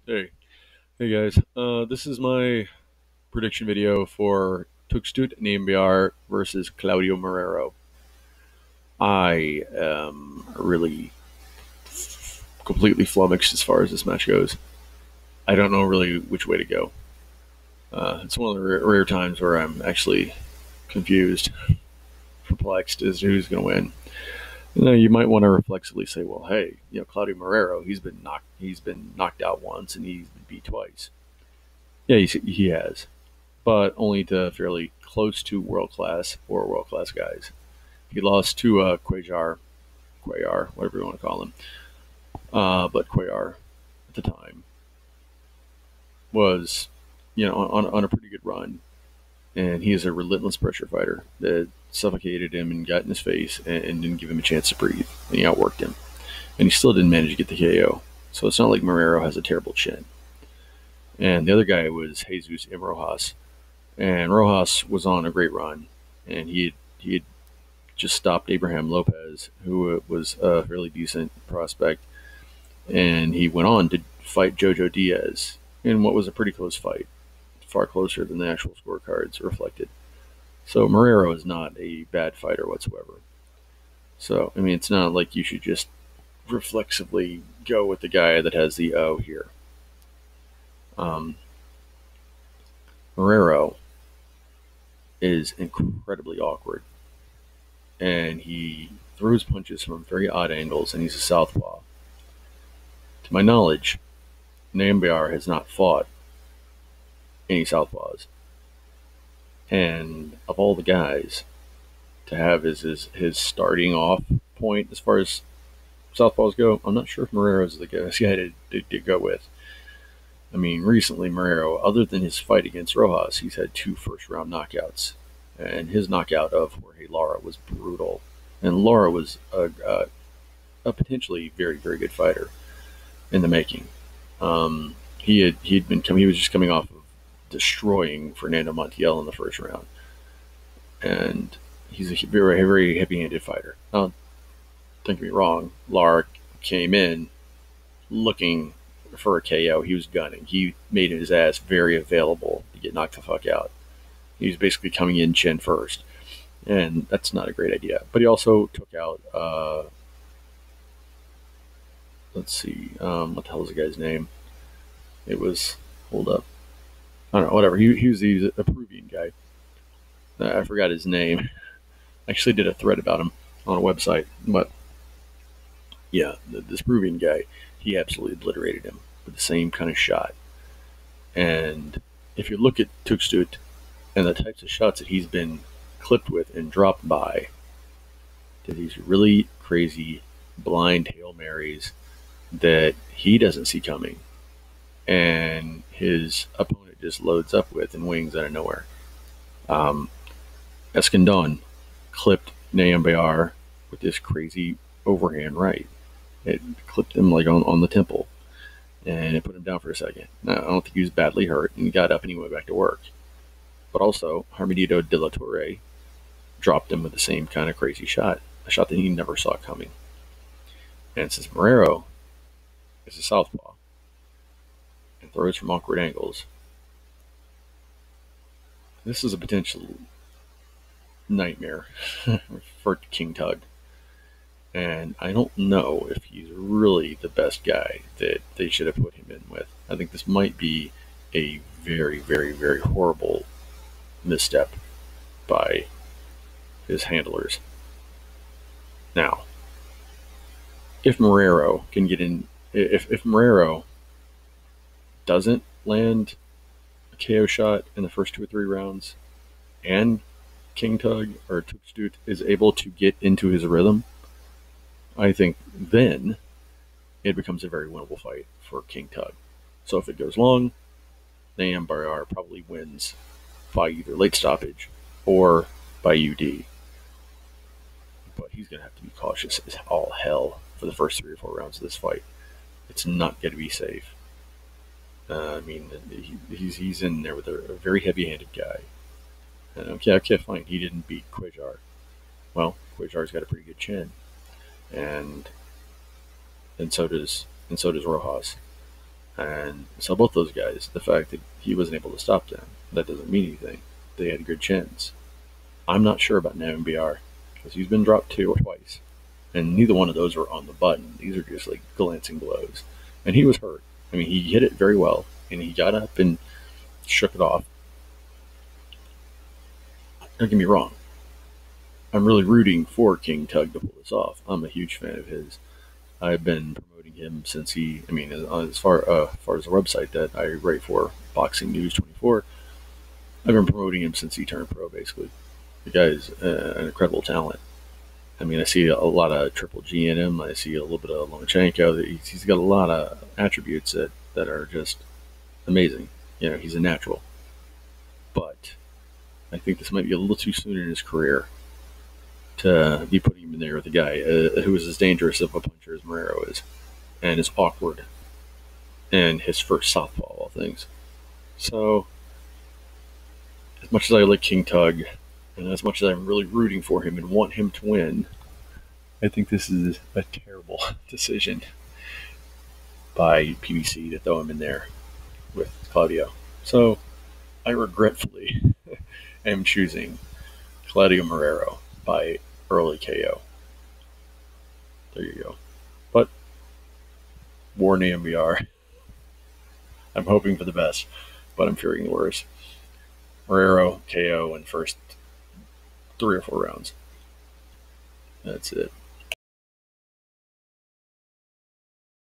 Hey, hey guys. This is my prediction video for Tugstsogt Nyambayar versus Claudio Marrero. I am really completely flummoxed as far as this match goes. I don't know really which way to go. It's one of the rare times where I'm actually confused, perplexed as to who's going to win. You might want to reflexively say, "Well, hey, Claudio Marrero, he's been knocked out once, and he's been beat twice. Yeah, he has, but only to fairly close to world class or world class guys. He lost to Cuellar, whatever you want to call him. But Cuellar at the time was, on a pretty good run, and he is a relentless pressure fighter that suffocated him and got in his face and didn't give him a chance to breathe, and he outworked him, and he still didn't manage to get the KO. So it's not like Marrero has a terrible chin. And the other guy was Jesus M. Rojas, and Rojas was on a great run, and he had just stopped Abraham Lopez, who was a fairly decent prospect, and he went on to fight Jojo Diaz in what was a pretty close fight, far closer than the actual scorecards reflected. So Marrero is not a bad fighter whatsoever. So I mean, it's not like you should just reflexively go with the guy that has the O here. Um, Marrero is incredibly awkward, and he throws punches from very odd angles, and he's a southpaw. To my knowledge, Nyambayar has not fought any southpaws, and of all the guys to have his starting off point as far as southpaws go, I'm not sure if Marrero is the guy to go with. I mean, recently Marrero, other than his fight against Rojas, he's had 2 first-round knockouts, and his knockout of Jorge Lara was brutal. And Lara was a potentially very, very good fighter in the making. He was just coming off of destroying Fernando Montiel in the first round, and he's a very, very heavy-handed fighter. Now, don't get me wrong, Lara came in looking for a KO. He was gunning. He made his ass very available to get knocked the fuck out. He was basically coming in chin first, and that's not a great idea. But he also took out, let's see, what the hell is the guy's name? It was, hold up, I don't know, whatever. He was a Peruvian guy. I forgot his name. I actually did a thread about him on a website, but yeah, this Peruvian guy, he absolutely obliterated him with the same kind of shot. And if you look at Tugstsogt and the types of shots that he's been clipped with and dropped by, to these really crazy blind Hail Marys that he doesn't see coming, and his opponent just loads up with and wings out of nowhere. Um, Escandon clipped Nyambayar with this crazy overhand right. It clipped him like on the temple, and it put him down for a second. Now, I don't think he was badly hurt, and he got up and he went back to work. But also, Hermenito de la Torre dropped him with the same kind of crazy shot, a shot that he never saw coming. And since Marrero is a southpaw and throws from awkward angles, this is a potential nightmare for King Tug. And I don't know if he's really the best guy that they should have put him in with. I think this might be a very, very, very horrible misstep by his handlers. Now, if Marrero can get in, if Marrero doesn't land a KO shot in the first 2 or 3 rounds, and King Tug or Tugstsogt is able to get into his rhythm, I think then it becomes a very winnable fight for King Tug. So if it goes long, Nyambayar probably wins by either late stoppage or by UD. But he's going to have to be cautious as all hell for the first 3 or 4 rounds of this fight. It's not going to be safe. I mean, he's in there with a very heavy-handed guy. And okay, fine. He didn't beat Cuellar. Well, Cuellar's got a pretty good chin, and so does Rojas. And so both those guys, the fact that he wasn't able to stop them, that doesn't mean anything. They had good chins. I'm not sure about Nyambayar because he's been dropped twice, and neither one of those were on the button. These are just like glancing blows, and he was hurt. I mean, he hit it very well, and he got up and shook it off. Don't get me wrong. I'm really rooting for King Tug to pull this off. I'm a huge fan of his. I've been promoting him since he. I mean, as far as the website that I write for, Boxing News 24, I've been promoting him since he turned pro. Basically, the guy's an incredible talent. I mean, I see a lot of Triple G in him. I see a little bit of Lomachenko. He's got a lot of attributes that are just amazing. You know, he's a natural. But I think this might be a little too soon in his career to be putting him in there with a guy who is as dangerous of a puncher as Marrero is, and is awkward, and his first southpaw of all things. So, as much as I like King Tug, and as much as I'm really rooting for him and want him to win, I think this is a terrible decision by PBC to throw him in there with Claudio. So, I regretfully am choosing Claudio Marrero by early KO. There you go. But War MBR. I'm hoping for the best, but I'm fearing the worst. Marrero KO in first 3 or 4 rounds. That's it.